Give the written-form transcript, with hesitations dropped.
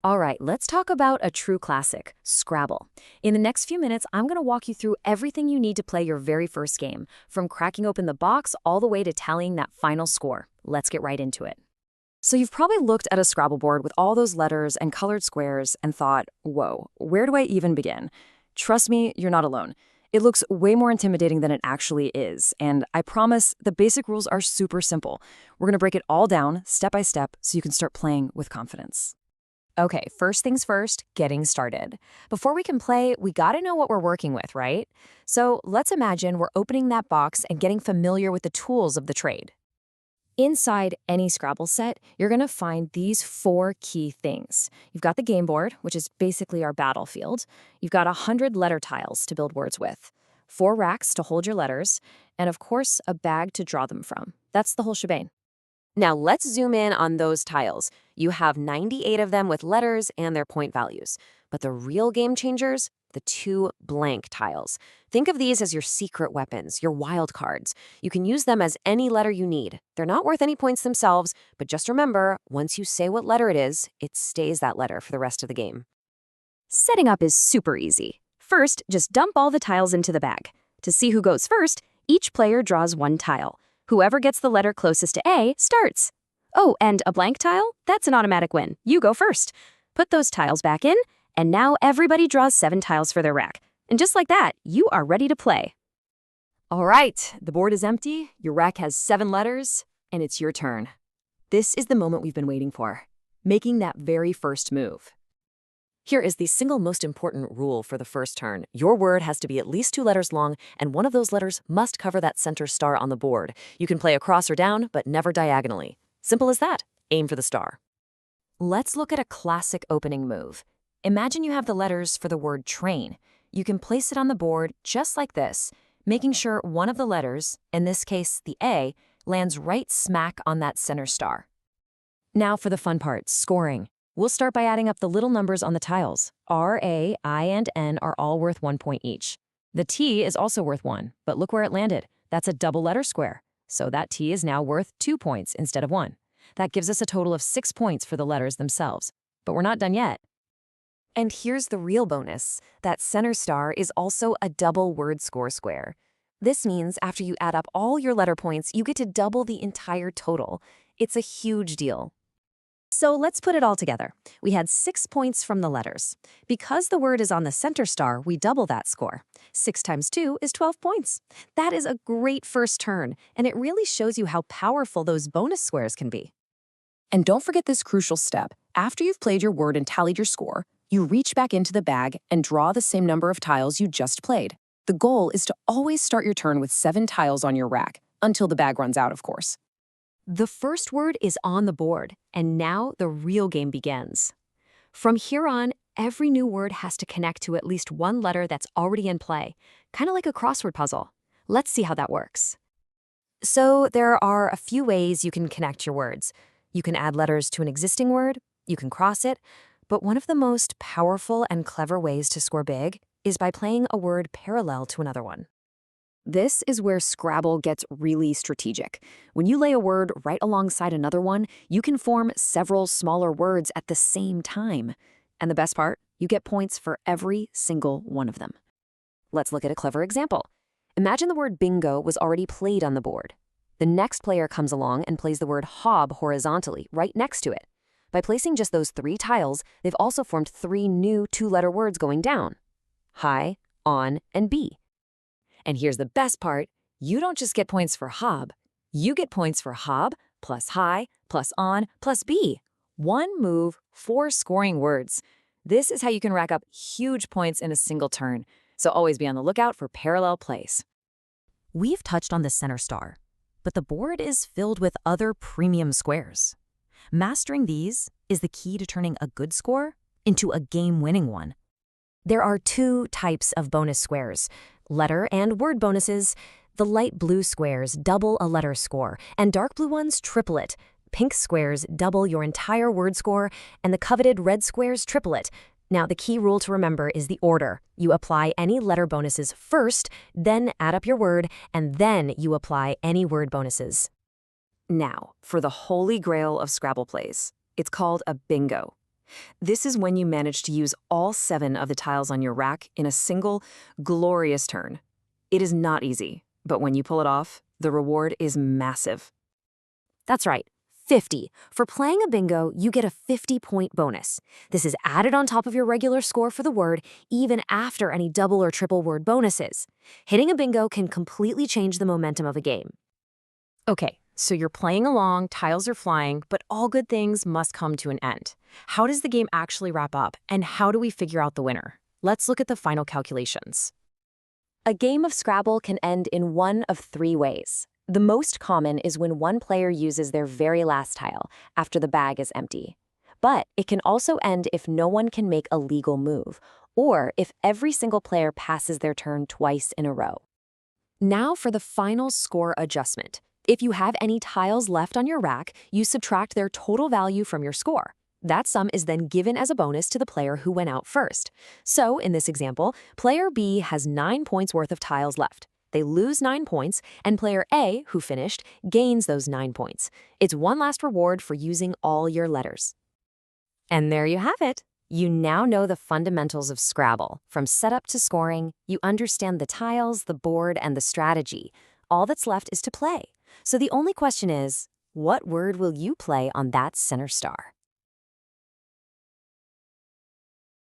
All right, let's talk about a true classic, Scrabble. In the next few minutes, I'm going to walk you through everything you need to play your very first game, from cracking open the box all the way to tallying that final score. Let's get right into it. So you've probably looked at a Scrabble board with all those letters and colored squares and thought, whoa, where do I even begin? Trust me, you're not alone. It looks way more intimidating than it actually is, and I promise the basic rules are super simple. We're going to break it all down step by step so you can start playing with confidence. Okay, first things first, getting started. Before we can play, we gotta know what we're working with, right? So let's imagine we're opening that box and getting familiar with the tools of the trade. Inside any Scrabble set, you're gonna find these four key things. You've got the game board, which is basically our battlefield. You've got 100 letter tiles to build words with, 4 racks to hold your letters, and of course, a bag to draw them from. That's the whole shebang. Now let's zoom in on those tiles. You have 98 of them with letters and their point values. But the real game changers, the 2 blank tiles. Think of these as your secret weapons, your wild cards. You can use them as any letter you need. They're not worth any points themselves, but just remember, once you say what letter it is, it stays that letter for the rest of the game. Setting up is super easy. First, just dump all the tiles into the bag. To see who goes first, each player draws 1 tile. Whoever gets the letter closest to A starts. Oh, and a blank tile? That's an automatic win. You go first. Put those tiles back in, and now everybody draws 7 tiles for their rack. And just like that, you are ready to play. All right, the board is empty, your rack has 7 letters, and it's your turn. This is the moment we've been waiting for, making that very first move. Here is the single most important rule for the first turn. Your word has to be at least 2 letters long, and one of those letters must cover that center star on the board. You can play across or down, but never diagonally. Simple as that. Aim for the star. Let's look at a classic opening move. Imagine you have the letters for the word train. You can place it on the board just like this, making sure one of the letters, in this case the A, lands right smack on that center star. Now for the fun part, scoring. We'll start by adding up the little numbers on the tiles. R, A, I, and N are all worth 1 point each. The T is also worth 1, but look where it landed. That's a double letter square. So that T is now worth 2 points instead of 1. That gives us a total of 6 points for the letters themselves. But we're not done yet. And here's the real bonus. That center star is also a double word score square. This means after you add up all your letter points, you get to double the entire total. It's a huge deal. So let's put it all together. We had 6 points from the letters. Because the word is on the center star, we double that score. 6 times 2 is 12 points. That is a great first turn, and it really shows you how powerful those bonus squares can be. And don't forget this crucial step. After you've played your word and tallied your score, you reach back into the bag and draw the same number of tiles you just played. The goal is to always start your turn with 7 tiles on your rack, until the bag runs out, of course. The first word is on the board, and now the real game begins. From here on, every new word has to connect to at least one letter that's already in play, kind of like a crossword puzzle. Let's see how that works. So there are a few ways you can connect your words. You can add letters to an existing word, you can cross it, but one of the most powerful and clever ways to score big is by playing a word parallel to another one. This is where Scrabble gets really strategic. When you lay a word right alongside another one, you can form several smaller words at the same time. And the best part, you get points for every single one of them. Let's look at a clever example. Imagine the word bingo was already played on the board. The next player comes along and plays the word hob horizontally right next to it. By placing just those 3 tiles, they've also formed 3 new 2-letter words going down: high, on, and B. And here's the best part, you don't just get points for hob, you get points for hob plus high plus on plus B. 1 move, 4 scoring words. This is how you can rack up huge points in a single turn, so always be on the lookout for parallel plays. We've touched on the center star, but the board is filled with other premium squares. Mastering these is the key to turning a good score into a game-winning one. There are 2 types of bonus squares, letter and word bonuses. The light blue squares double a letter score, and dark blue ones triple it. Pink squares double your entire word score, and the coveted red squares triple it. Now, the key rule to remember is the order. You apply any letter bonuses first, then add up your word, and then you apply any word bonuses. Now, for the holy grail of Scrabble plays. It's called a bingo. This is when you manage to use all 7 of the tiles on your rack in a single, glorious turn. It is not easy, but when you pull it off, the reward is massive. That's right, 50. For playing a bingo, you get a 50-point bonus. This is added on top of your regular score for the word, even after any double or triple word bonuses. Hitting a bingo can completely change the momentum of a game. Okay, so you're playing along, tiles are flying, but all good things must come to an end. How does the game actually wrap up, and how do we figure out the winner? Let's look at the final calculations. A game of Scrabble can end in one of 3 ways. The most common is when one player uses their very last tile after the bag is empty. But it can also end if no one can make a legal move, or if every single player passes their turn twice in a row. Now for the final score adjustment. If you have any tiles left on your rack, you subtract their total value from your score. That sum is then given as a bonus to the player who went out first. So, in this example, player B has 9 points worth of tiles left. They lose 9 points, and player A, who finished, gains those 9 points. It's one last reward for using all your letters. And there you have it. You now know the fundamentals of Scrabble. From setup to scoring, you understand the tiles, the board, and the strategy. All that's left is to play. So the only question is, what word will you play on that center star?